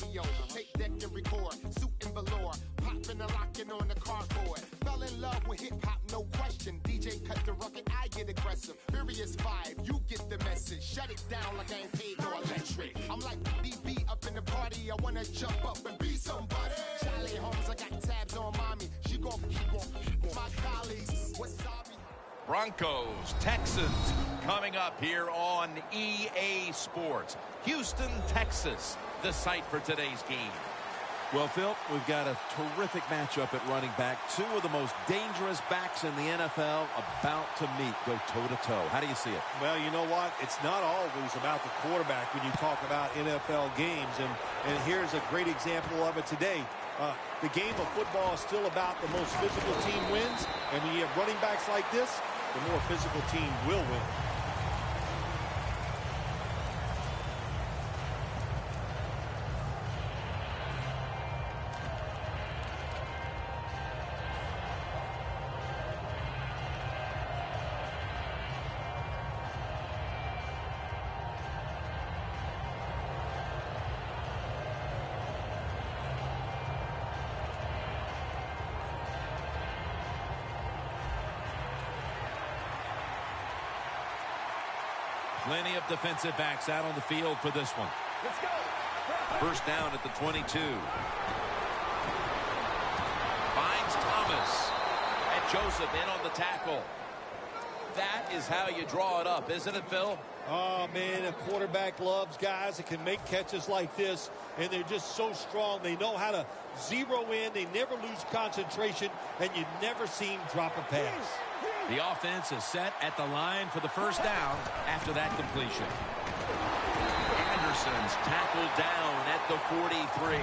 radio, tape deck and record, suit and velour, popping and locking on the cardboard. Fell in love with hip-hop, no question. DJ cut the rugged, I get aggressive. Furious 5, you get the message. Shut it down like I ain't paid no electric. I'm like DB up in the party, I wanna jump up and be somebody. Charlie Holmes, I got tabs on mommy. She gon' my colleagues. Wasabi. Broncos, Texans, coming up here on EA Sports. Houston, Texas, the site for today's game. Well, Phil, we've got a terrific matchup at running back. Two of the most dangerous backs in the NFL about to meet, go toe-to-toe. How do you see it? Well, you know what? It's not always about the quarterback when you talk about NFL games. And here's a great example of it today. The game of football is still about the most physical team wins. And when you have running backs like this, the more physical team will win. Plenty of defensive backs out on the field for this one. Let's go. First down at the 22. Finds Thomas. And Joseph in on the tackle. That is how you draw it up, isn't it, Phil? Oh, man, a quarterback loves guys that can make catches like this, and they're just so strong. They know how to zero in. They never lose concentration, and you never see him drop a pass. The offense is set at the line for the first down after that completion. Anderson's tackled down at the 43.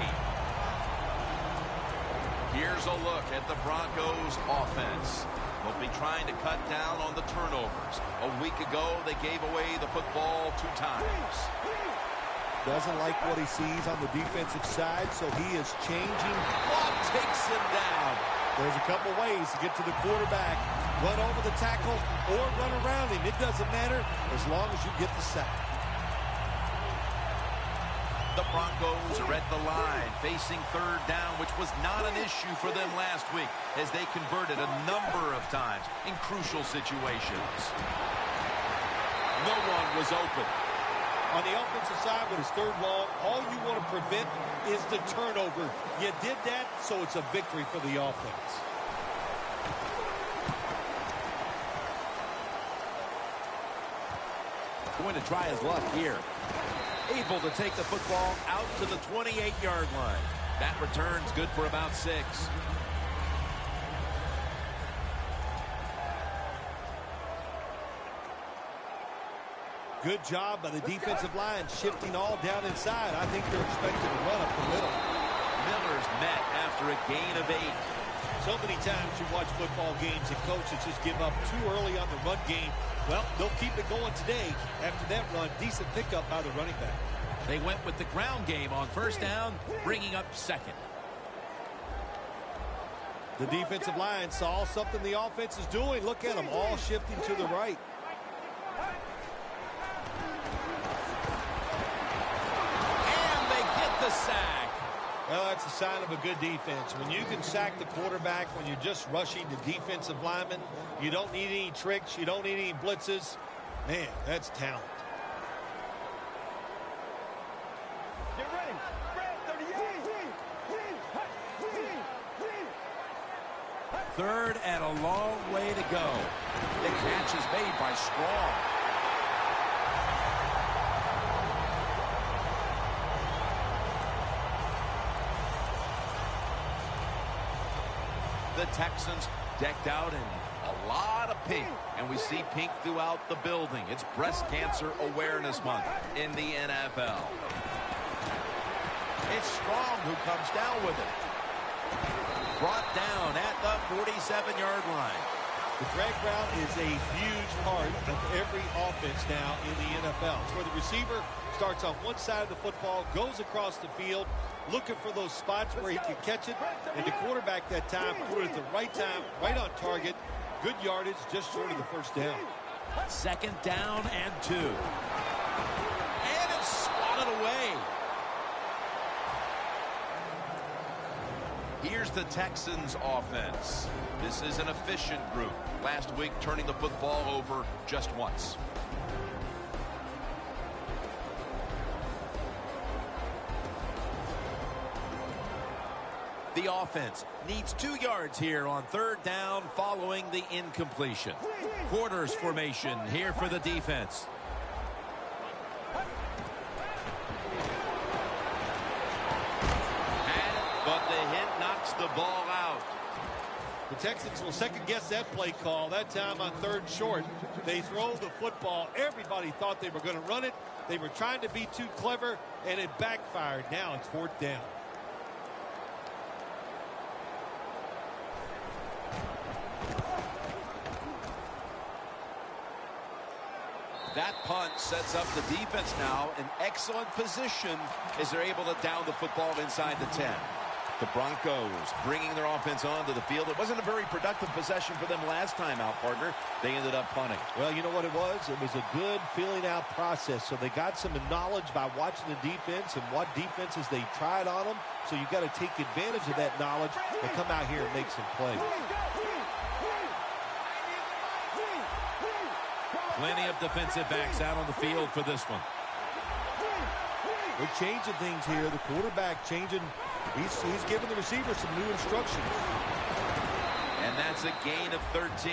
Here's a look at the Broncos offense. They'll be trying to cut down on the turnovers. A week ago, they gave away the football 2 times. Doesn't like what he sees on the defensive side, so he is changing. Watt takes him down. There's a couple ways to get to the quarterback. Run over the tackle or run around him. It doesn't matter as long as you get the sack. The Broncos are at the line, facing third down, which was not an issue for them last week as they converted a number of times in crucial situations. No one was open. On the offensive side with his third long, all you want to prevent is the turnover. You did that, so it's a victory for the offense. Going to try his luck here. Able to take the football out to the 28-yard line. That return's good for about 6. Good job by the defensive line, shifting all down inside. I think they're expected to run up the middle. Miller's met after a gain of 8. So many times you watch football games and coaches just give up too early on the run game. Well, they'll keep it going today. After that run, decent pickup by the running back. They went with the ground game on first down, bringing up 2nd. The defensive line saw something the offense is doing. Look at them all shifting to the right. And they get the sack. Well, that's a sign of a good defense. When you can sack the quarterback when you're just rushing the defensive lineman, you don't need any tricks, you don't need any blitzes. Man, that's talent. Get ready. Red 38. Third and a long way to go. The catch is made by Strong. The Texans decked out in a lot of pink, and we see pink throughout the building. It's Breast Cancer Awareness Month in the NFL. It's Strong who comes down with it. Brought down at the 47-yard line. The drag route is a huge part of every offense now in the NFL. It's where the receiver starts on one side of the football, goes across the field, looking for those spots where he can catch it, and the quarterback that time threw it at the right time, right on target. Good yardage, just short of the first down. 2nd down and 2. And it's swatted away. Here's the Texans offense. This is an efficient group. Last week, turning the football over just once. The offense needs 2 yards here on 3rd down following the incompletion. Quarters formation here for the defense. But the hit knocks the ball out. The Texans will second-guess that play call. That time on 3rd short, they throw the football. Everybody thought they were going to run it. They were trying to be too clever, and it backfired. Now it's 4th down. That punt sets up the defense now in excellent position as they're able to down the football inside the 10. The Broncos bringing their offense onto the field. It wasn't a very productive possession for them last time out, partner. They ended up punting. Well, you know what it was? It was a good filling out process. So they got some knowledge by watching the defense and what defenses they tried on them. So you got to take advantage of that knowledge and come out here and make some plays. Plenty of defensive backs out on the field for this one. We're changing things here. The quarterback changing. He's giving the receiver some new instructions. And that's a gain of 13.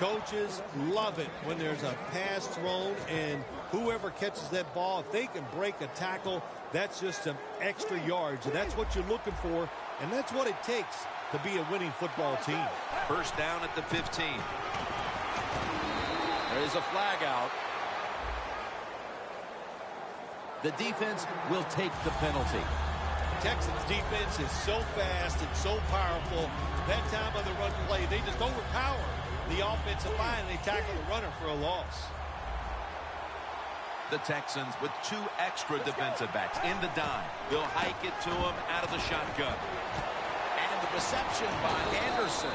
Coaches love it when there's a pass thrown and whoever catches that ball, if they can break a tackle, that's just some extra yards. And that's what you're looking for, and that's what it takes to be a winning football team. 1st down at the 15. There is a flag out. The defense will take the penalty. Texans defense is so fast and so powerful. That time on the run play, they just overpower the offensive line. They tackle the runner for a loss. The Texans with 2 extra defensive backs in the dime. They'll hike it to him out of the shotgun. And the reception by Anderson.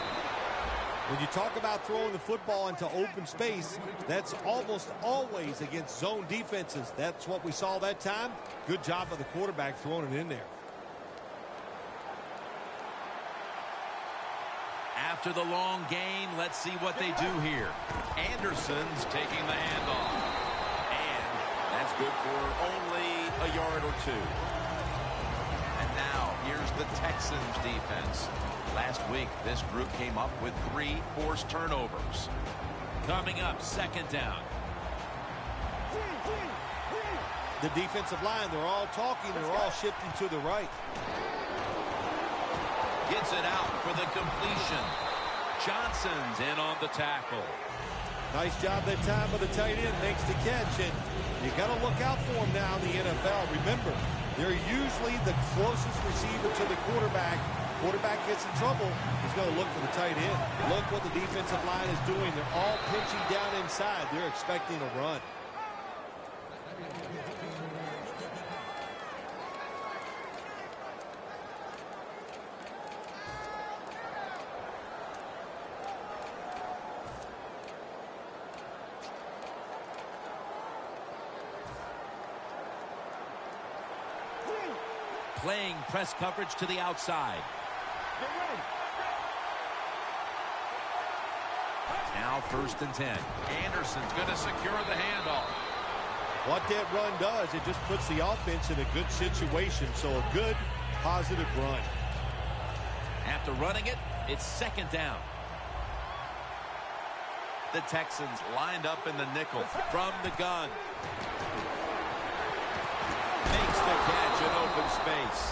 When you talk about throwing the football into open space, that's almost always against zone defenses. That's what we saw that time. Good job of the quarterback throwing it in there. After the long game, let's see what they do here. Anderson's taking the handoff. And that's good for only a yard or 2. And now, here's the Texans defense. Last week, this group came up with 3 forced turnovers. Coming up, 2nd down. The defensive line, they're all talking. They're all shifting to the right. Gets it out for the completion. Johnson's in on the tackle. Nice job that time by the tight end. Makes the catch. And you got to look out for him now in the NFL. Remember, they're usually the closest receiver to the quarterback. Quarterback gets in trouble, he's going to look for the tight end. Look what the defensive line is doing. They're all pinching down inside. They're expecting a run. Playing press coverage to the outside. Now 1st and 10. Anderson's going to secure the handoff. What that run does, it just puts the offense in a good situation. So a good, positive run. After running it, it's 2nd down. The Texans lined up in the nickel from the gun. Makes the catch in open space.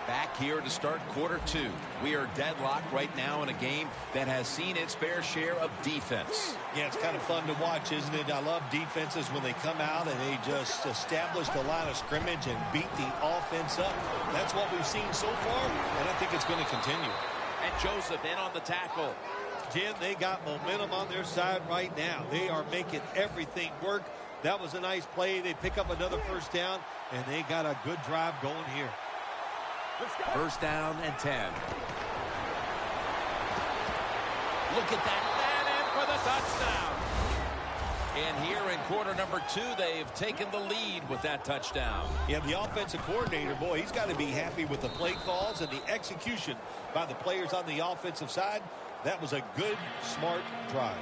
Back here to start quarter 2. We are deadlocked right now in a game that has seen its fair share of defense. Yeah, it's kind of fun to watch, isn't it? I love defenses when they come out and they just establish the line of scrimmage and beat the offense up. That's what we've seen so far, and I think it's going to continue. And Joseph in on the tackle. Jim, they got momentum on their side right now. They are making everything work. That was a nice play. They pick up another 1st down, and they got a good drive going here. 1st down and 10. Look at that man in for the touchdown. And here in quarter number 2, they've taken the lead with that touchdown. Yeah, the offensive coordinator, boy, he's got to be happy with the play calls and the execution by the players on the offensive side. That was a good, smart drive.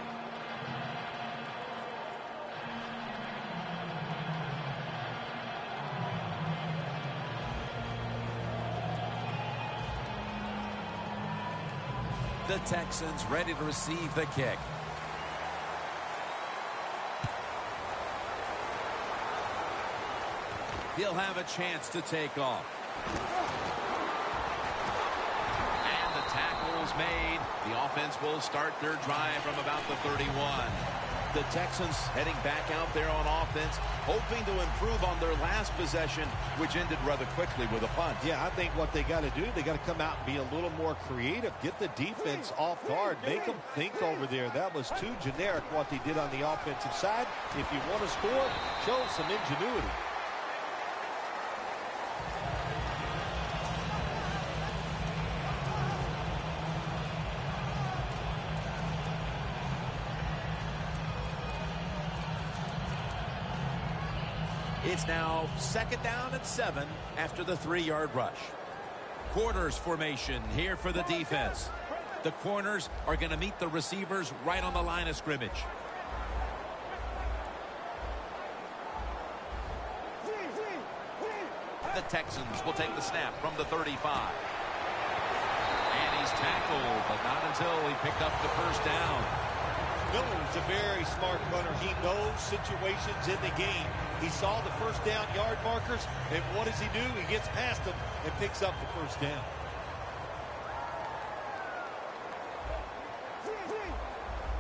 The Texans ready to receive the kick. He'll have a chance to take off. And the tackle's made. The offense will start their drive from about the 31. The Texans heading back out there on offense, hoping to improve on their last possession, which ended rather quickly with a punt. Yeah, I think what they got to do, they got to come out and be a little more creative. Get the defense off guard. Make them think over there. That was too generic what they did on the offensive side. If you want to score, show some ingenuity. It's now 2nd down and 7 after the 3-yard rush. Quarters formation here for the defense. The corners are going to meet the receivers right on the line of scrimmage. The Texans will take the snap from the 35. And he's tackled, but not until he picked up the first down. Miller's a very smart runner. He knows situations in the game. He saw the first down yard markers, and what does he do? He gets past them and picks up the first down.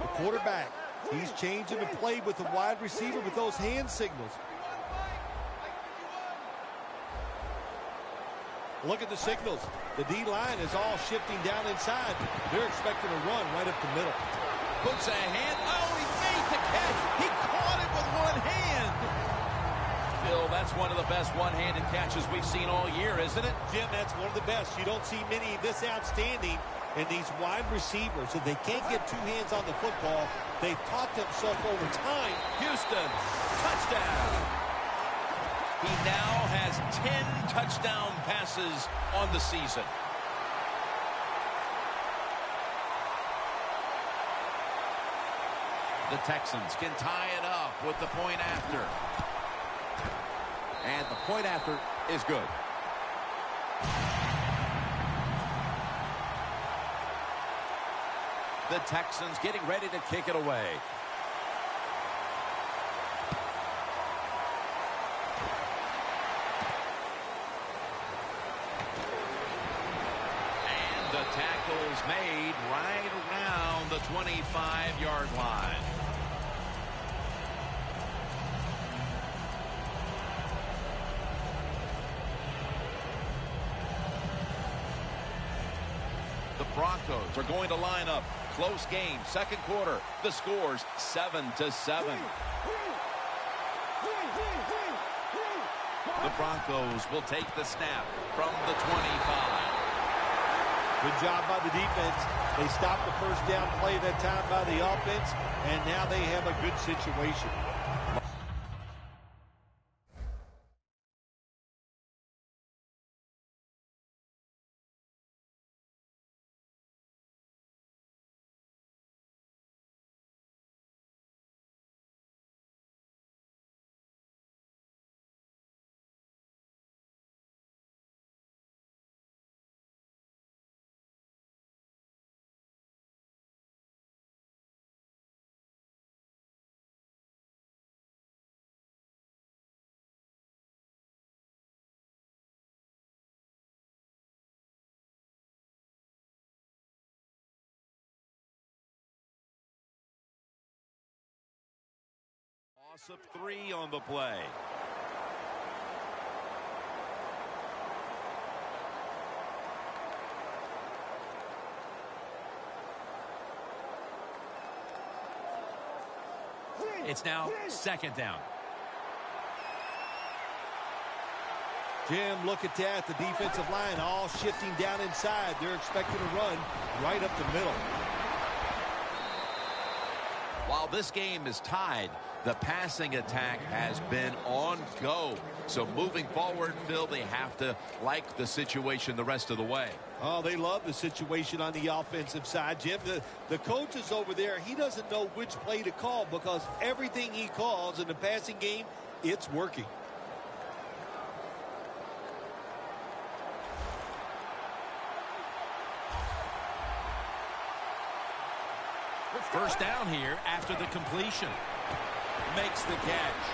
The quarterback, he's changing the play with the wide receiver with those hand signals. Look at the signals. The D-line is all shifting down inside. They're expecting a run right up the middle. Puts a hand. Oh, he made the catch. He caught it with one hand. Bill, that's one of the best one-handed catches we've seen all year, isn't it? Jim, that's one of the best. You don't see many this outstanding. And these wide receivers, if they can't get two hands on the football, they've taught themselves over time. Houston, touchdown. He now has 10 touchdown passes on the season. The Texans can tie it up with the point after. And the point after is good. The Texans getting ready to kick it away. And the tackle's made right around the 25-yard line. The Broncos are going to line up. Close game, second quarter. The score's 7-7. The Broncos will take the snap from the 25. Good job by the defense. They stopped the first down play that time by the offense, and now they have a good situation. Loss of 3 on the play. It's now second down. Jim, look at that. The defensive line all shifting down inside. They're expecting a run right up the middle. While this game is tied, the passing attack has been on go. So moving forward, Phil, they have to like the situation the rest of the way. Oh, they love the situation on the offensive side, Jim. The coach is over there. He doesn't know which play to call because everything he calls in the passing game, it's working. First down here after the completion. Makes the catch.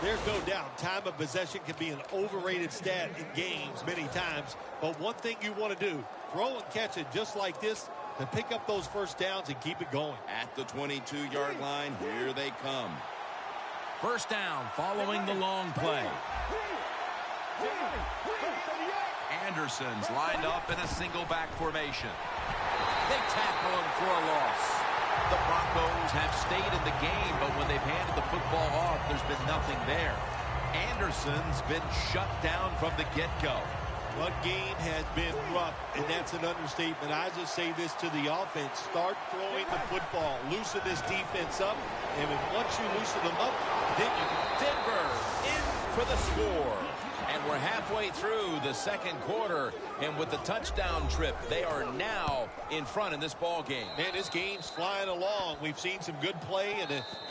There's no doubt time of possession can be an overrated stat in games many times. But one thing you want to do, throw and catch it just like this to pick up those first downs and keep it going. At the 22-yard line, here they come. First down following the long play. Anderson's lined up in a single back formation. They tackle him for a loss. The Broncos have stayed in the game, but when they've handed the football off, there's been nothing there. Anderson's been shut down from the get-go. One game has been rough, and that's an understatement. I just say this to the offense. Start throwing the football. Loosen this defense up, and once you loosen them up, then you can... Denver in for the score. And we're halfway through the second quarter, and with the touchdown trip, they are now in front in this ball game. Man, this game's flying along. We've seen some good play,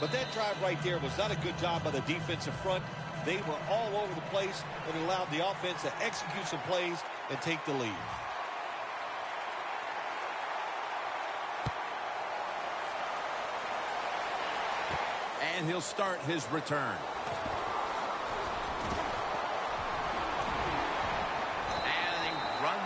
but that drive right there was not a good job by the defensive front. They were all over the place and allowed the offense to execute some plays and take the lead. And he'll start his return.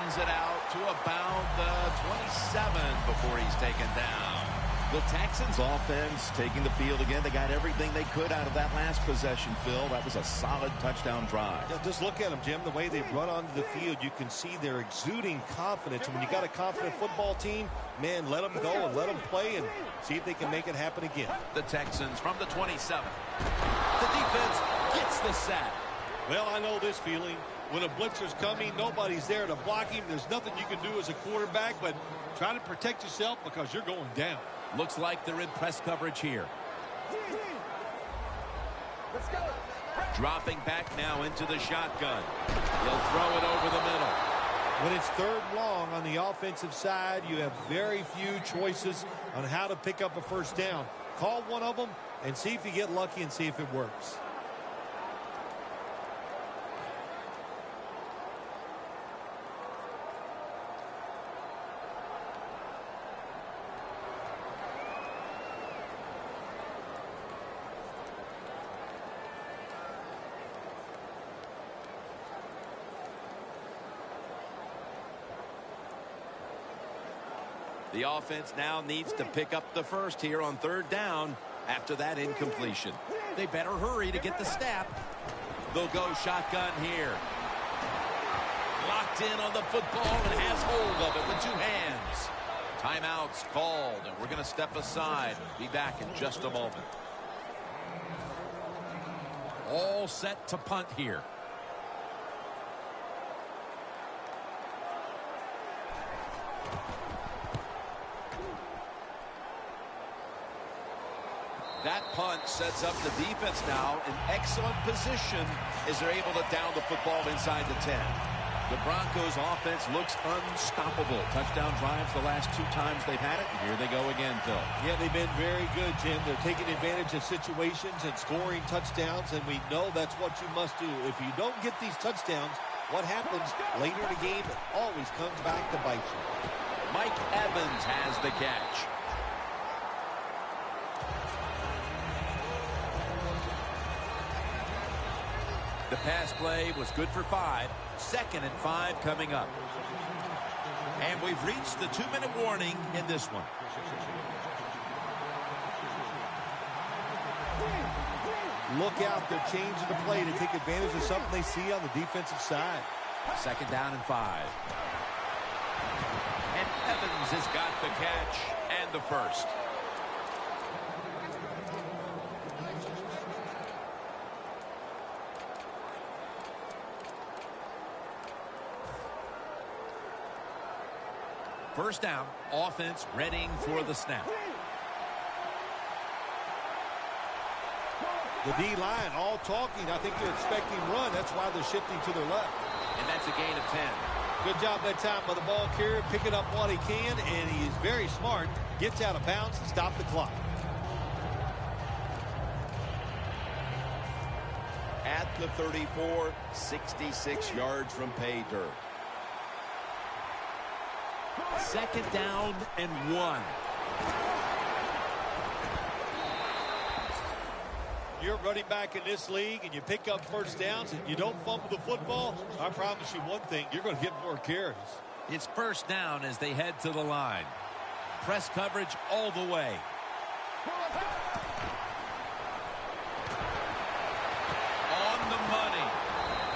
It out to about the 27 before he's taken down. The Texans offense taking the field again. They got everything they could out of that last possession, Phil. That was a solid touchdown drive. Yeah, just look at them, Jim. The way they run onto the field, you can see they're exuding confidence. And when you got a confident football team, man, let them go and let them play and see if they can make it happen again. The Texans from the 27. The defense gets the sack. Well, I know this feeling. When a blitzer's coming, nobody's there to block him. There's nothing you can do as a quarterback, but try to protect yourself because you're going down. Looks like they're in press coverage here. Let's go. Dropping back now into the shotgun. He'll throw it over the middle. When it's third long on the offensive side, you have very few choices on how to pick up a first down. Call one of them and see if you get lucky and see if it works. The offense now needs to pick up the first here on third down after that incompletion. They better hurry to get the snap. They'll go shotgun here. Locked in on the football and has hold of it with two hands. Timeout's called, and we're going to step aside. Be back in just a moment. All set to punt here. That punt sets up the defense now in excellent position as they're able to down the football inside the 10. The Broncos offense looks unstoppable. Touchdown drives the last two times they've had it. And here they go again, Phil. Yeah, they've been very good, Jim. They're taking advantage of situations and scoring touchdowns, and we know that's what you must do. If you don't get these touchdowns, what happens later in the game, it always comes back to bite you. Mike Evans has the catch. The pass play was good for 5. 2nd and 5 coming up. And we've reached the 2-minute warning in this one. Look out, they're changing the play to take advantage of something they see on the defensive side. 2nd down and 5. And Evans has got the catch and the first. First down, offense readying for the snap. The D-line all talking. I think they're expecting run. That's why they're shifting to their left. And that's a gain of 10. Good job that time by the ball carrier, picking up what he can, and he is very smart. Gets out of bounds to stop the clock. At the 34, 66 yards from pay dirt. Second down and 1. You're running back in this league and you pick up first downs and you don't fumble the football, I promise you one thing, you're going to get more carries. It's first down as they head to the line. Press coverage all the way. On the money.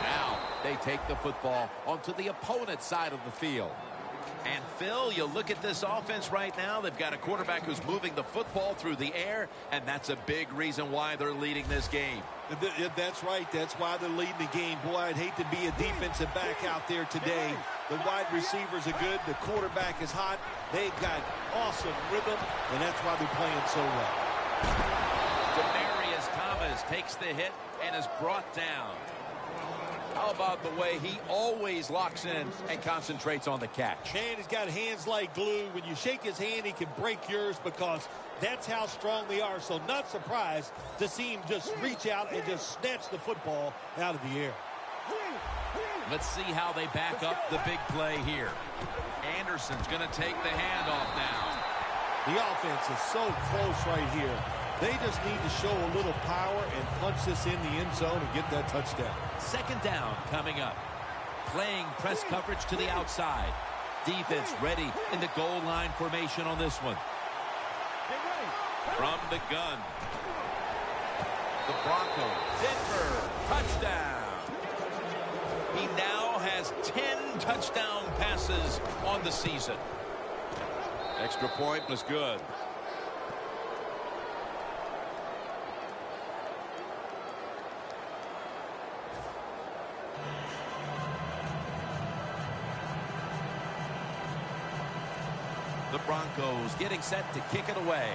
Now they take the football onto the opponent's side of the field. And, Phil, you look at this offense right now, they've got a quarterback who's moving the football through the air, and that's a big reason why they're leading this game. That's right. That's why they're leading the game. Boy, I'd hate to be a defensive back out there today. The wide receivers are good. The quarterback is hot. They've got awesome rhythm, and that's why they're playing so well. Demaryius Thomas takes the hit and is brought down. How about the way he always locks in and concentrates on the catch? Man, he's got hands like glue. When you shake his hand, he can break yours because that's how strong they are. So not surprised to see him just reach out and just snatch the football out of the air. Let's see how they back up the big play here. Anderson's going to take the handoff now. The offense is so close right here. They just need to show a little power and punch this in the end zone and get that touchdown. Second down coming up. Playing press coverage to the outside. Defense ready in the goal line formation on this one. From the gun. The Broncos. Denver. Touchdown. He now has 10 touchdown passes on the season. Extra point was good. The Broncos getting set to kick it away.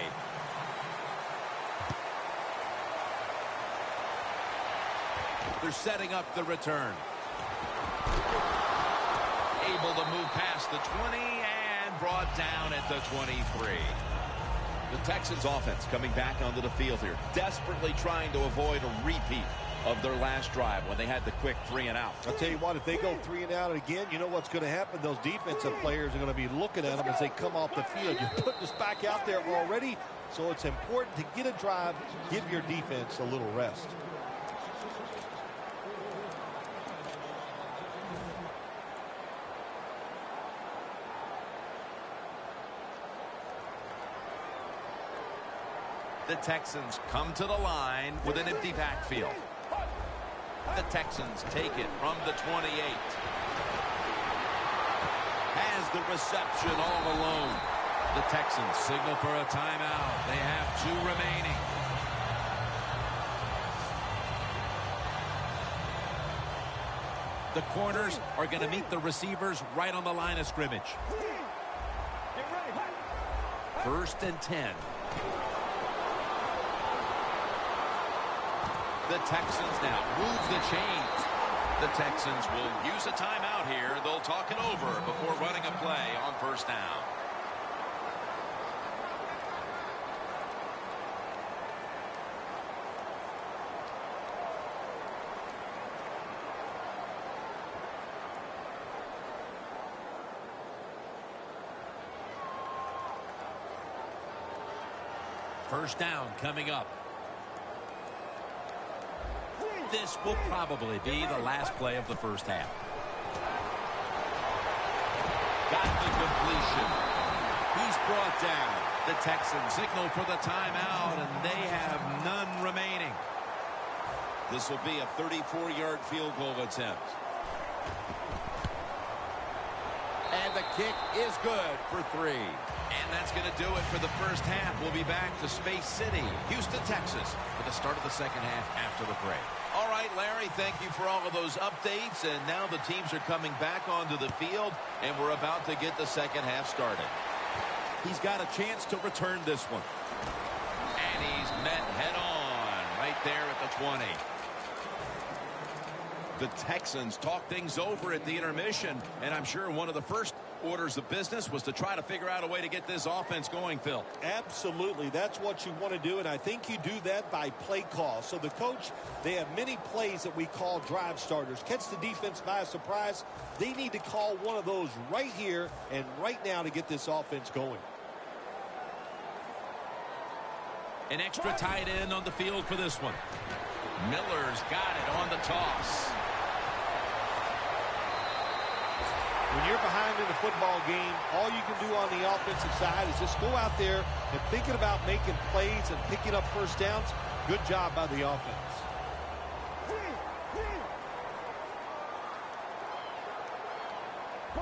They're setting up the return. Able to move past the 20 and brought down at the 23. The Texans offense coming back onto the field here, desperately trying to avoid a repeat of their last drive when they had the quick 3 and out. I'll tell you what, if they go 3 and out again, you know what's going to happen. Those defensive players are going to be looking at them as they come off the field. You're putting us back out there already, so it's important to get a drive, give your defense a little rest. The Texans come to the line with an empty backfield. The Texans take it from the 28. Has the reception all alone. The Texans signal for a timeout. They have 2 remaining. The corners are going to meet the receivers right on the line of scrimmage. First and 10. The Texans now move the chains. The Texans will use a timeout here. They'll talk it over before running a play on first down. First down coming up. This will probably be the last play of the first half. Got the completion. He's brought down. The Texans signal for the timeout, and they have none remaining. This will be a 34-yard field goal attempt. And the kick is good for 3. And that's going to do it for the first half. We'll be back to Space City, Houston, Texas, for the start of the second half after the break. All right, right, Larry, thank you for all of those updates. And now the teams are coming back onto the field, and we're about to get the second half started. He's got a chance to return this one. And he's met head-on right there at the 20. The Texans talk things over at the intermission, and I'm sure one of the first orders of business was to try to figure out a way to get this offense going, Phil. Absolutely. That's what you want to do, and I think you do that by play call. So the coach, they have many plays that we call drive starters. Catch the defense by surprise. They need to call one of those right here and right now to get this offense going. An extra tight end on the field for this one. Miller's got it on the toss. When you're behind in the football game, all you can do on the offensive side is just go out there and thinking about making plays and picking up first downs. Good job by the offense.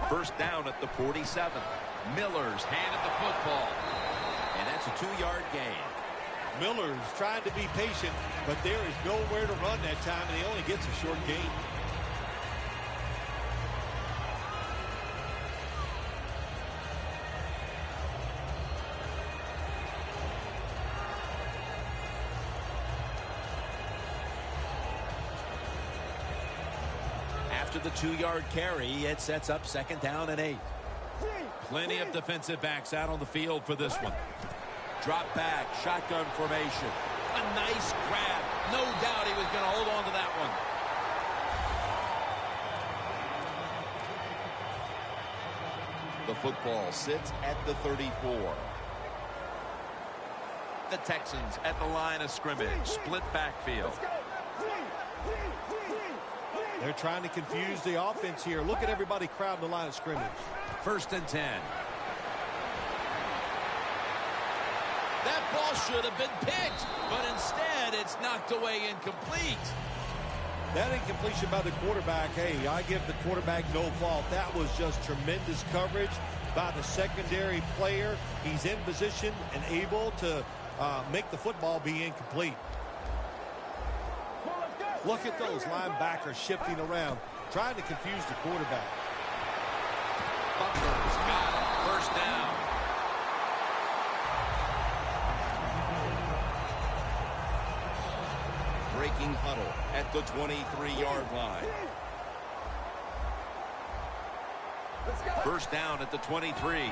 First down at the 47. Miller's handed the football. And that's a 2-yard gain. Miller's trying to be patient, but there is nowhere to run that time, and he only gets a short gain. After the 2-yard carry, it sets up second down and 8. Plenty of defensive backs out on the field for this one. Drop back, shotgun formation. A nice grab. No doubt he was going to hold on to that one. The football sits at the 34. The Texans at the line of scrimmage. Split backfield. They're trying to confuse the offense here. Look at everybody crowding the line of scrimmage. First and 10. That ball should have been picked, but instead it's knocked away incomplete. That incompletion by the quarterback, hey, I give the quarterback no fault. That was just tremendous coverage by the secondary player. He's in position and able to make the football be incomplete. Look at those linebackers shifting around, trying to confuse the quarterback. Butler's got it. First down. Breaking huddle at the 23-yard line. First down at the 23.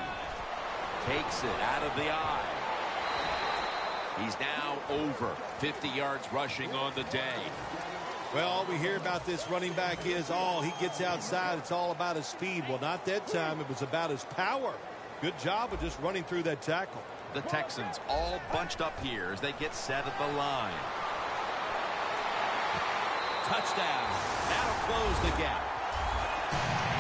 Takes it out of the eye. He's now over 50 yards rushing on the day. Well, all we hear about this running back is, oh, he gets outside. It's all about his speed. Well, not that time. It was about his power. Good job of just running through that tackle. The Texans all bunched up here as they get set at the line. Touchdown. That'll close the gap.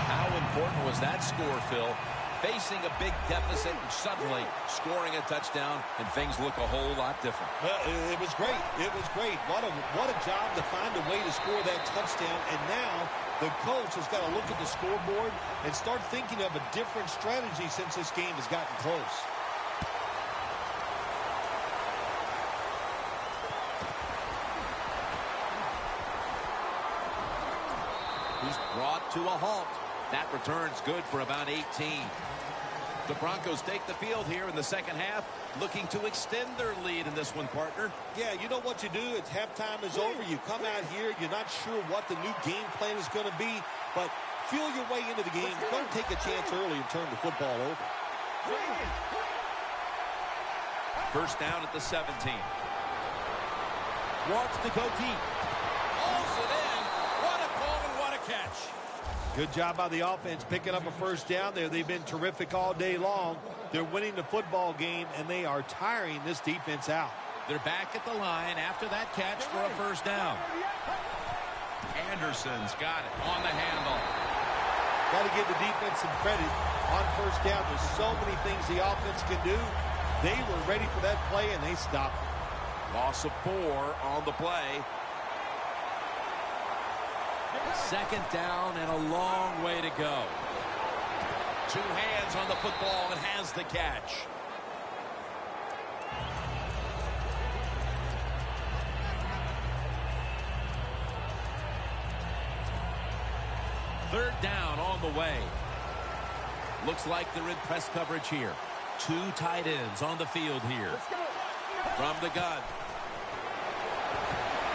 How important was that score, Phil? Facing a big deficit and suddenly scoring a touchdown, and things look a whole lot different. Well, it was great. It was great. What a job to find a way to score that touchdown. And now the coach has got to look at the scoreboard and start thinking of a different strategy since this game has gotten close. He's brought to a halt. That return's good for about 18. The Broncos take the field here in the second half, looking to extend their lead in this one, partner. Yeah, you know what you do? It's halftime is over. You come out here, you're not sure what the new game plan is going to be, but feel your way into the game. Don't take a chance early and turn the football over. First down at the 17. Wants to go deep. Hauls it in. What a call and what a catch. Good job by the offense picking up a first down there. They've been terrific all day long. They're winning the football game, and they are tiring this defense out. They're back at the line after that catch for a first down. Anderson's got it on the handle. Got to give the defense some credit on first down. There's so many things the offense can do. They were ready for that play, and they stopped it. Loss of 4 on the play. Second down and a long way to go. 2 hands on the football and has the catch. Third down on the way. Looks like they're in press coverage here. Two tight ends on the field here. From the gun.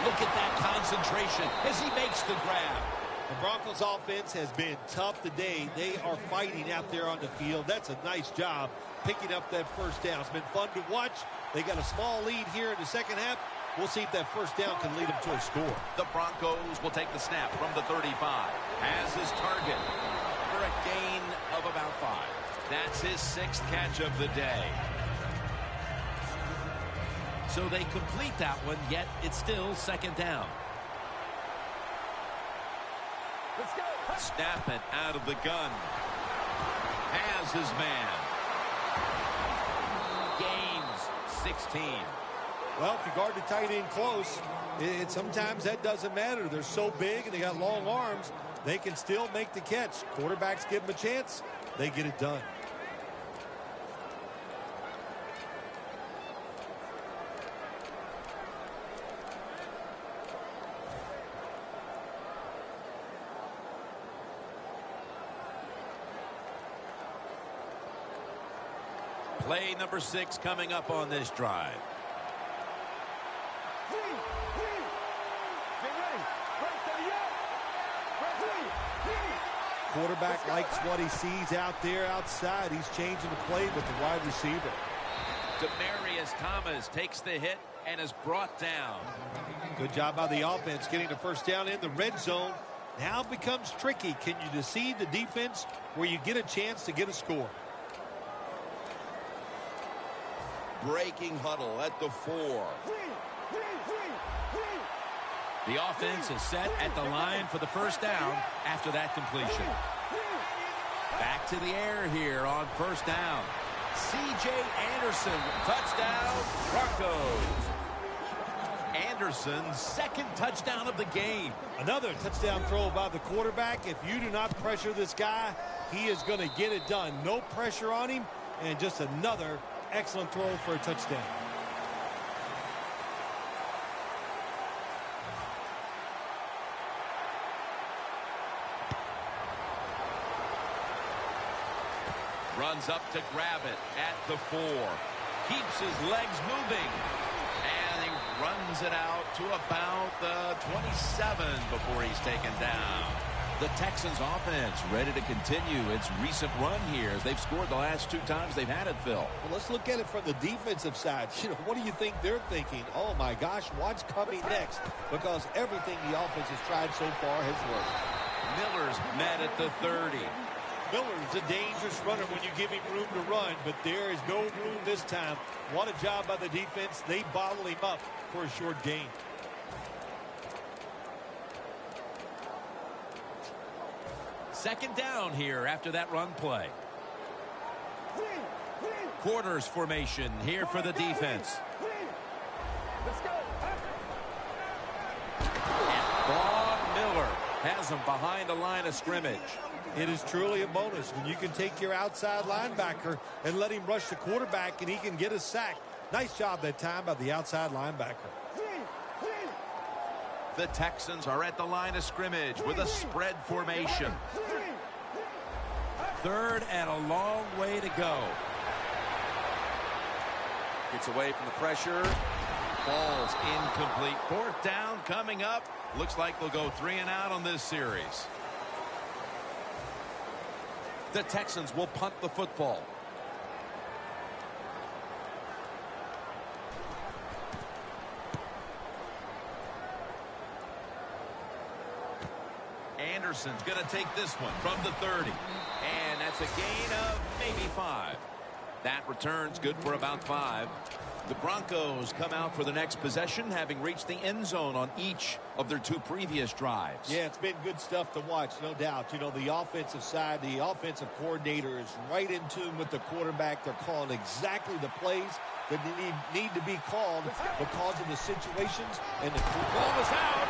Look at that concentration as he makes the grab. The Broncos offense has been tough today. They are fighting out there on the field. That's a nice job picking up that first down. It's been fun to watch. They got a small lead here in the second half. We'll see if that first down can lead them to a score. The Broncos will take the snap from the 35. Has his target for a gain of about 5. That's his 6th catch of the day. So they complete that one, yet it's still second down. Let's go. Snap it out of the gun. Has his man. Gains 16. Well, if you guard the tight end close, sometimes that doesn't matter. They're so big and they got long arms, they can still make the catch. Quarterbacks give them a chance, they get it done. Play number 6 coming up on this drive. Quarterback likes what he sees out there outside. He's changing the play with the wide receiver. Demaryius Thomas takes the hit and is brought down. Good job by the offense getting the first down in the red zone. Now it becomes tricky. Can you deceive the defense where you get a chance to get a score? Breaking huddle at the 4. The offense is set at the line for the first down after that completion. Back to the air here on first down. C.J. Anderson, touchdown, Broncos. Anderson's 2nd touchdown of the game. Another touchdown throw by the quarterback. If you do not pressure this guy, he is going to get it done. No pressure on him, and just another excellent throw for a touchdown. Runs up to grab it at the 4. Keeps his legs moving. And he runs it out to about the 27 before he's taken down. The Texans offense ready to continue its recent run here as they've scored the last 2 times they've had it, Phil. Well, let's look at it from the defensive side. What do you think they're thinking? Oh, my gosh, what's coming next? Because everything the offense has tried so far has worked. Miller's met at the 30. Miller's a dangerous runner when you give him room to run, but there is no room this time. What a job by the defense. They bottle him up for a short gain. Second down here after that run play. Quarters formation here for the defense. Let's go. And Vaughn Miller has him behind the line of scrimmage. It is truly a bonus when you can take your outside linebacker and let him rush the quarterback and he can get a sack. Nice job that time by the outside linebacker. The Texans are at the line of scrimmage with a spread formation. 3rd and a long way to go. Gets away from the pressure. Falls incomplete. 4th down coming up. Looks like they'll go 3 and out on this series. The Texans will punt the football. Anderson's going to take this one from the 30. And that's a gain of maybe 5. That return's good for about 5. The Broncos come out for the next possession, having reached the end zone on each of their 2 previous drives. Yeah, it's been good stuff to watch, no doubt. You know, the offensive side, the offensive coordinator is right in tune with the quarterback. They're calling exactly the plays that need to be called because of the situations. And the ball is out.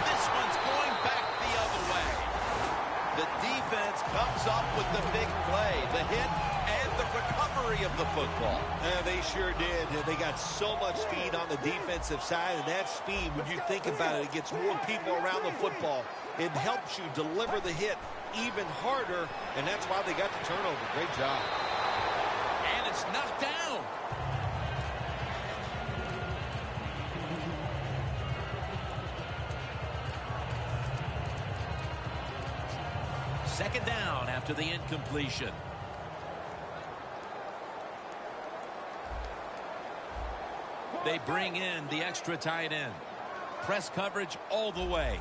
This one's going back the other way. The defense comes up with the big play, the hit, and the recovery. delivery of the football. They sure did. They got so much speed on the defensive side, and that speed, when you think about it, it gets more people around the football. It helps you deliver the hit even harder, and that's why they got the turnover. Great job. And it's knocked down. Second down after the incompletion. They bring in the extra tight end. Press coverage all the way.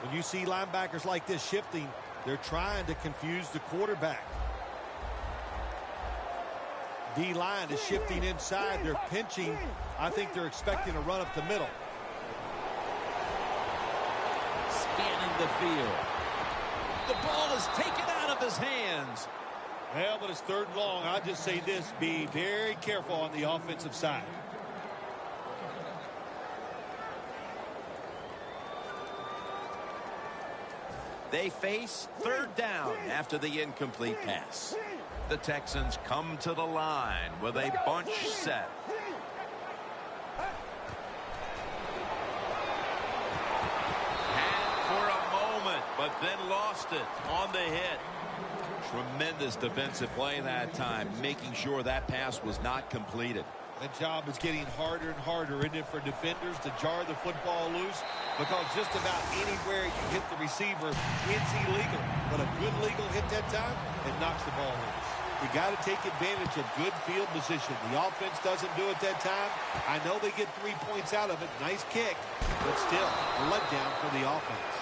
When you see linebackers like this shifting, they're trying to confuse the quarterback. D-line is shifting inside. They're pinching. I think they're expecting a run up the middle. Scanning the field. The ball is taken out of his hands. Well, but it's third and long. I'll just say this, be very careful on the offensive side. They face third down after the incomplete pass. The Texans come to the line with a bunch set. Had for a moment, but then lost it on the hit. Tremendous defensive play that time, making sure that pass was not completed. That job is getting harder and harder, isn't it, for defenders to jar the football loose? Because just about anywhere you hit the receiver, it's illegal. But a good legal hit that time, it knocks the ball loose. You got to take advantage of good field position. The offense doesn't do it that time. I know they get 3 points out of it. Nice kick, but still a letdown for the offense.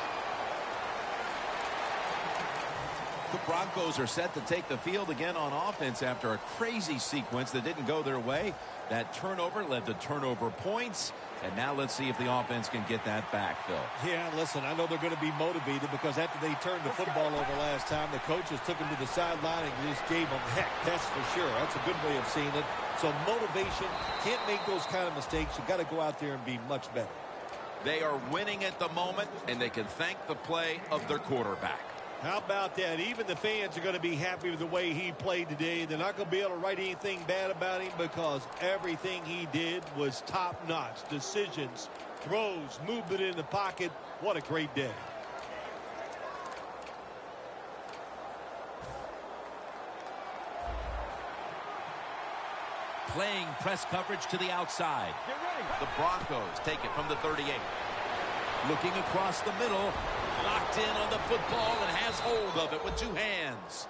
The Broncos are set to take the field again on offense after a crazy sequence that didn't go their way. That turnover led to turnover points. And now let's see if the offense can get that back, Phil. Yeah, listen, I know they're going to be motivated because after they turned the football over last time, the coaches took them to the sideline and just gave them heck. That's for sure. That's a good way of seeing it. So motivation, can't make those kind of mistakes. You've got to go out there and be much better. They are winning at the moment, and they can thank the play of their quarterback. How about that? Even the fans are going to be happy with the way he played today. They're not going to be able to write anything bad about him because everything he did was top-notch. Decisions, throws, movement in the pocket. What a great day. Playing press coverage to the outside. The Broncos take it from the 38. Looking across the middle. Locked in on the football and has hold of it with two hands.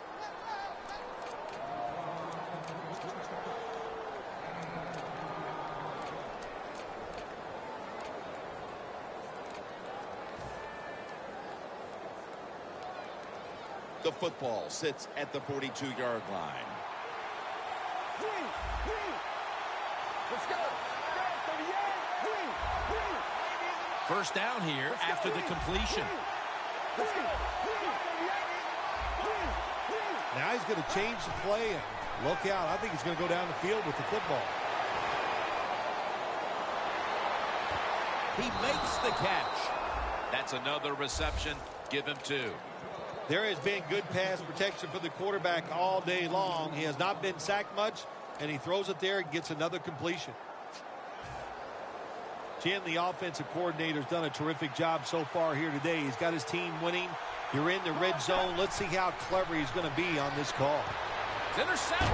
The football sits at the 42-yard line. Let's go. First down here after the completion. Now he's going to change the play and look out. I think he's going to go down the field with the football. He makes the catch. That's another reception. Give him 2. There has been good pass protection for the quarterback all day long. He has not been sacked much, and he throws it there and gets another completion. Jim, the offensive coordinator, has done a terrific job so far here today. He's got his team winning. You're in the red zone. Let's see how clever he's going to be on this call. It's intercepted.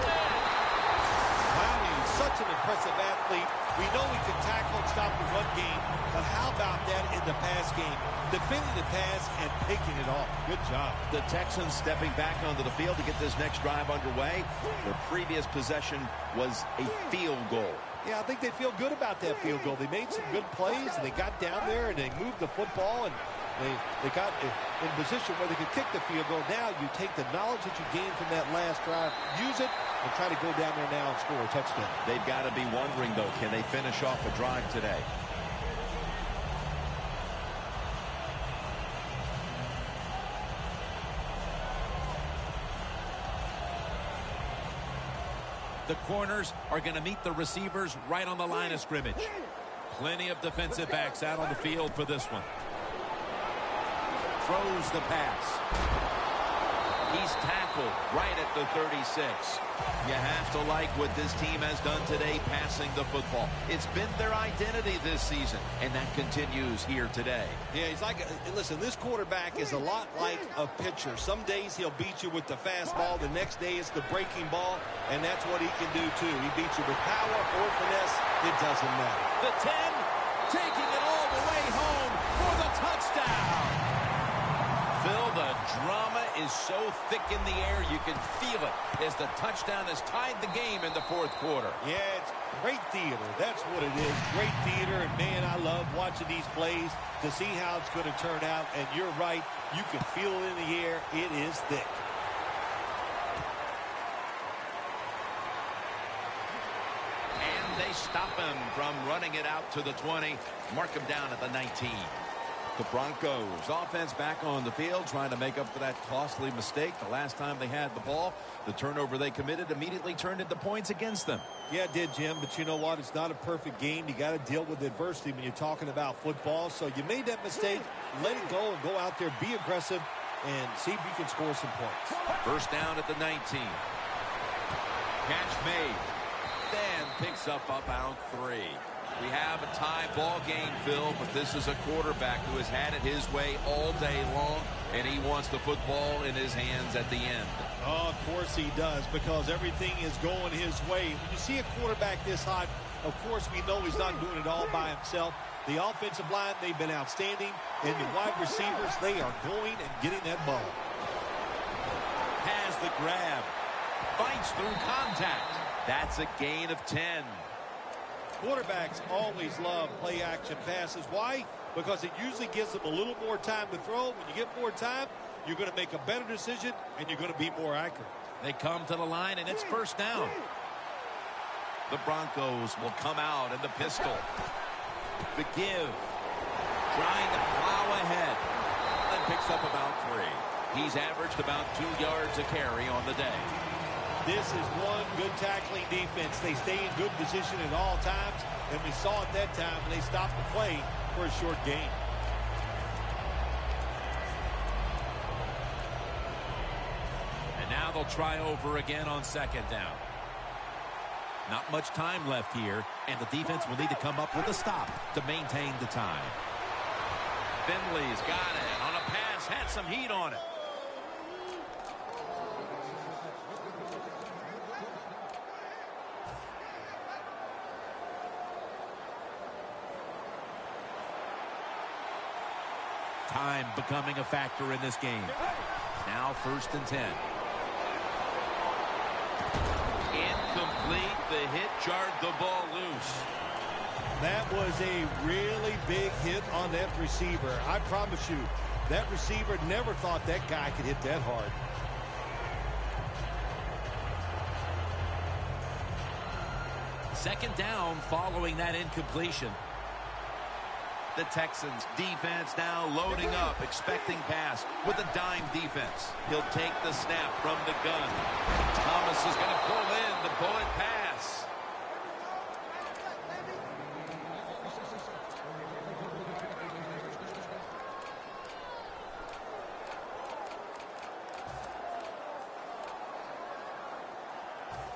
Clowney, such an impressive athlete. We know he can tackle and stop the run game, but how about that in the pass game? Defending the pass and picking it off. Good job. The Texans stepping back onto the field to get this next drive underway. Their previous possession was a field goal. Yeah, I think they feel good about that field goal. They made some good plays, and they got down there, and they moved the football, and they got in position where they could kick the field goal. Now you take the knowledge that you gained from that last drive, use it, and try to go down there now and score a touchdown. They've got to be wondering, though, can they finish off a drive today? The corners are going to meet the receivers right on the line of scrimmage. Plenty of defensive backs out on the field for this one. throws the pass. He's tackled right at the 36. You have to like what this team has done today passing the football. It's been their identity this season, and that continues here today. Yeah, he's like, listen, this quarterback is a lot like a pitcher. Some days he'll beat you with the fastball. The next day it's the breaking ball, and that's what he can do too. He beats you with power or finesse. It doesn't matter. The 10, taking it all the way home for the touchdown. Phil, the drama is so thick in the air, you can feel it as the touchdown has tied the game in the fourth quarter. Yeah, it's great theater. That's what it is. Great theater. And, man, I love watching these plays to see how it's going to turn out. And you're right. You can feel it in the air. It is thick. And they stop him from running it out to the 20. Mark him down at the 19. The Broncos offense back on the field trying to make up for that costly mistake the last time they had the ball. The turnover they committed immediately turned into points against them. Yeah, it did, Jim, but you know what? It's not a perfect game. You got to deal with adversity when you're talking about football. So you made that mistake, let it go and go out there, be aggressive, and see if you can score some points. First down at the 19. Catch made. Then picks up about 3. We have a tie ball game, Phil, but this is a quarterback who has had it his way all day long, and he wants the football in his hands at the end. Oh, of course he does, because everything is going his way. When you see a quarterback this hot, of course we know he's not doing it all by himself. The offensive line, they've been outstanding, and the wide receivers, they are going and getting that ball. Has the grab. Fights through contact. That's a gain of 10. Quarterbacks always love play-action passes. Why? Because it usually gives them a little more time to throw. When you get more time, you're going to make a better decision, and you're going to be more accurate. They come to the line, and it's first down. The Broncos will come out in the pistol. The give. Trying to plow ahead. And picks up about 3. He's averaged about 2 yards a carry on the day. This is one good tackling defense. They stay in good position at all times, and we saw it that time when they stopped the play for a short gain. And now they'll try over again on second down. Not much time left here, and the defense will need to come up with a stop to maintain the time. Finley's got it on a pass, had some heat on it. Time becoming a factor in this game. Now first and 10. Incomplete. The hit jarred the ball loose. That was a really big hit on that receiver. I promise you, that receiver never thought that guy could hit that hard. Second down following that incompletion. The Texans defense now loading up, expecting pass with a dime defense. He'll take the snap from the gun. Thomas is going to pull in the bullet pass.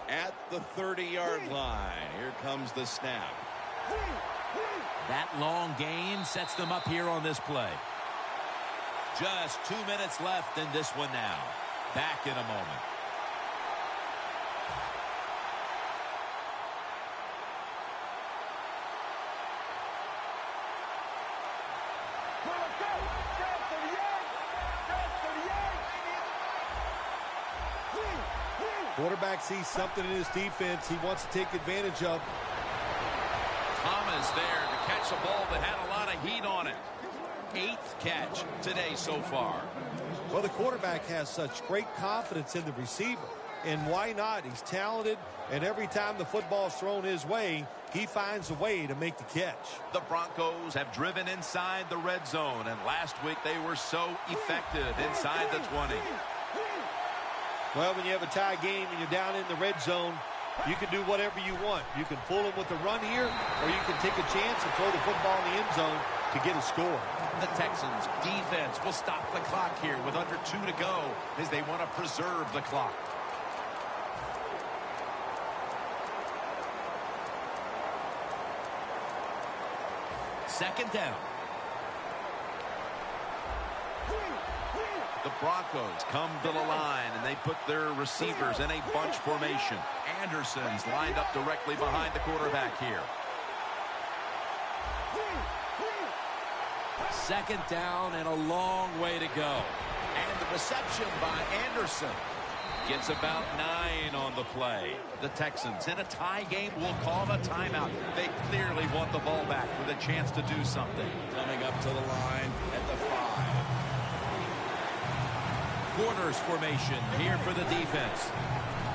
At the 30-yard line, here comes the snap. That long gain sets them up here on this play. Just 2 minutes left in this one now. Back in a moment. Quarterback sees something in his defense he wants to take advantage of. Thomas there to catch a ball that had a lot of heat on it. 8th catch today so far. Well, the quarterback has such great confidence in the receiver. And why not? He's talented, and every time the football's thrown his way, he finds a way to make the catch. The Broncos have driven inside the red zone, and last week they were so effective inside the 20. Well, when you have a tie game and you're down in the red zone, you can do whatever you want. You can fool them with the run here, or you can take a chance and throw the football in the end zone to get a score. The Texans defense will stop the clock here with under 2 to go as they want to preserve the clock. Second down. The Broncos come to the line, and they put their receivers in a bunch formation. Anderson's lined up directly behind the quarterback here. Second down and a long way to go. And the reception by Anderson gets about 9 on the play. The Texans in a tie game will call a timeout. They clearly want the ball back with a chance to do something. Coming up to the line at the 5. Quarters formation here for the defense.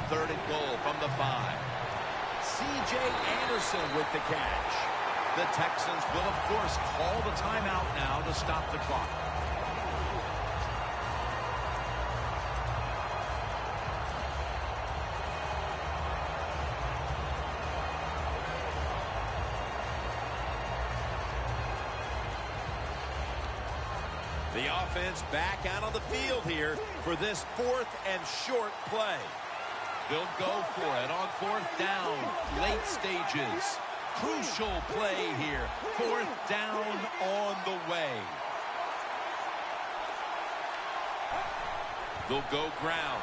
Third and goal from the 5. C.J. Anderson with the catch. The Texans will, of course, call the timeout now to stop the clock. The offense back out on the field here for this 4th and short play. They'll go for it on 4th down, late stages. Crucial play here. 4th down on the way. They'll go ground.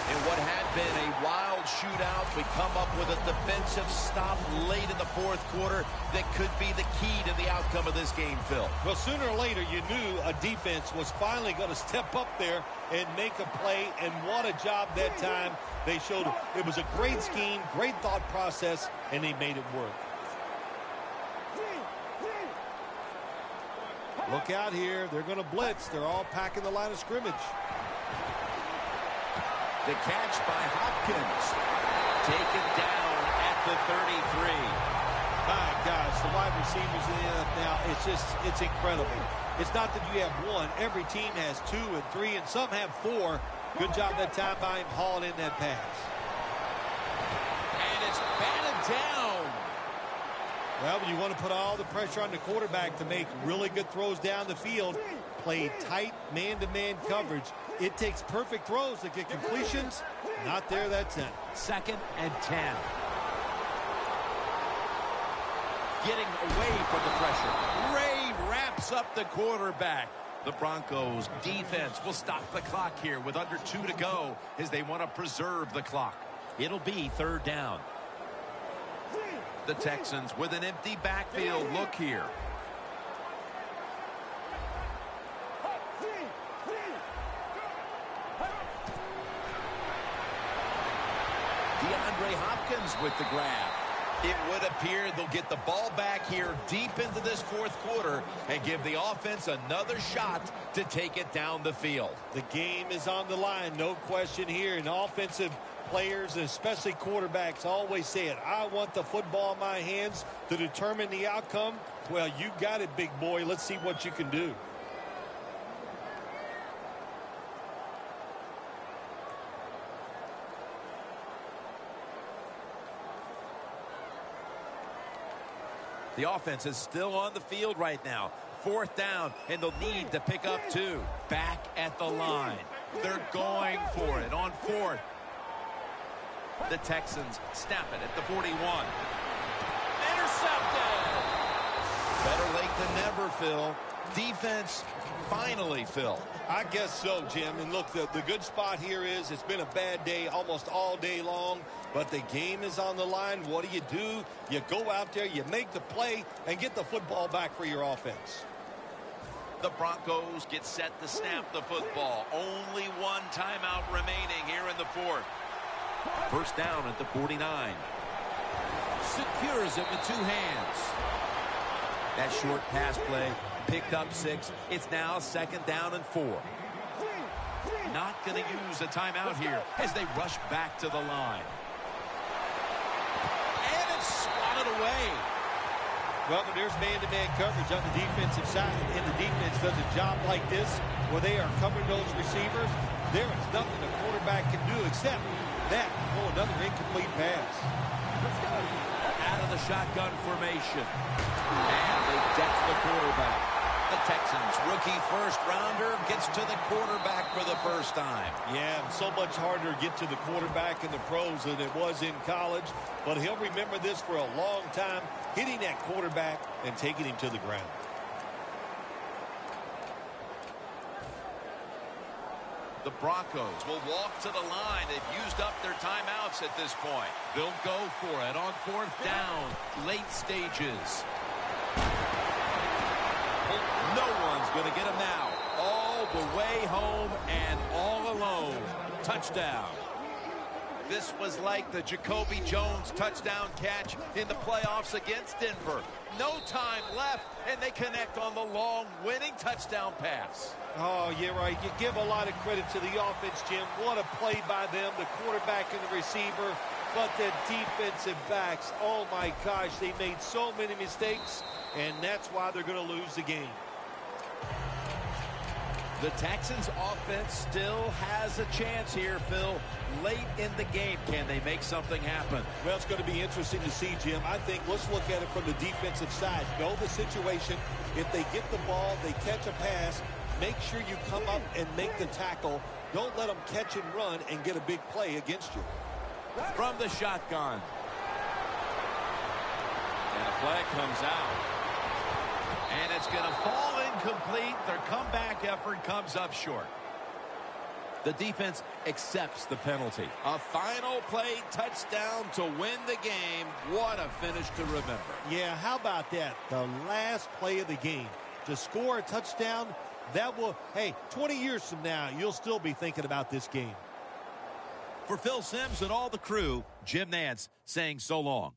In what had been a wild shootout, we come up with a defensive stop late in the 4th quarter that could be the key to the outcome of this game, Phil. Well, sooner or later, you knew a defense was finally going to step up there and make a play, and what a job that time. They showed it was a great scheme, great thought process, and they made it work. Look out here. They're going to blitz. They're all packing the line of scrimmage. The catch by Hopkins. Taken down at the 33. My gosh, the wide receivers in the NFL, it's incredible. It's not that you have one. Every team has 2 and 3, and some have 4. Good job that time by him hauling in that pass. And it's batted down. Well, you want to put all the pressure on the quarterback to make really good throws down the field. Play tight man-to-man coverage. It takes perfect throws to get completions. Not there that time. 2nd and 10. Getting away from the pressure. Ray wraps up the quarterback. The Broncos defense will stop the clock here with under 2 to go as they want to preserve the clock. It'll be 3rd down. The Texans with an empty backfield look here. DeAndre Hopkins with the grab. It would appear they'll get the ball back here deep into this 4th quarter and give the offense another shot to take it down the field. The game is on the line, no question here. And offensive players, and especially quarterbacks, always say it. I want the football in my hands to determine the outcome. Well, you got it, big boy. Let's see what you can do. The offense is still on the field right now. 4th down, and they'll need to pick up 2. Back at the line. They're going for it on 4th. The Texans snap it at the 41. Intercepted! Better late than never, Phil. Defense finally, Phil. I guess so, Jim. And look, the good spot here is it's been a bad day almost all day long, but the game is on the line. What do? You go out there, you make the play, and get the football back for your offense. The Broncos get set to snap the football. Only 1 timeout remaining here in the 4th. 1st down at the 49. Secures it with 2 hands. That short pass play picked up 6. It's now 2nd down and 4. Not going to use a timeout here as they rush back to the line. And it's swatted away. Well, but there's man-to-man coverage on the defensive side, and the defense does a job like this where they are covering those receivers. There is nothing the quarterback can do except that. Oh, another incomplete pass. Out of the shotgun formation. And they deck the quarterback. The Texans rookie first-rounder gets to the quarterback for the first time. Yeah, so much harder to get to the quarterback in the pros than it was in college. But he'll remember this for a long time, hitting that quarterback and taking him to the ground. The Broncos will walk to the line. They've used up their timeouts at this point. They'll go for it on fourth down, late stages. No one's going to get him now. All the way home and all alone. Touchdown. This was like the Jacoby Jones touchdown catch in the playoffs against Denver. No time left, and they connect on the long winning touchdown pass. Oh, yeah, right. You give a lot of credit to the offense, Jim. What a play by them, the quarterback and the receiver. But the defensive backs, oh my gosh, they made so many mistakes, and that's why they're going to lose the game. The Texans offense still has a chance here, Phil. Late in the game, can they make something happen? Well, it's going to be interesting to see, Jim. I think let's look at it from the defensive side. Know the situation. If they get the ball, they catch a pass, make sure you come up and make the tackle. Don't let them catch and run and get a big play against you. From the shotgun. And a flag comes out. And it's going to fall incomplete. Their comeback effort comes up short. The defense accepts the penalty. A final play touchdown to win the game. What a finish to remember. Yeah, how about that? The last play of the game. To score a touchdown, that will, hey, 20 years from now, you'll still be thinking about this game. For Phil Simms and all the crew, Jim Nantz saying so long.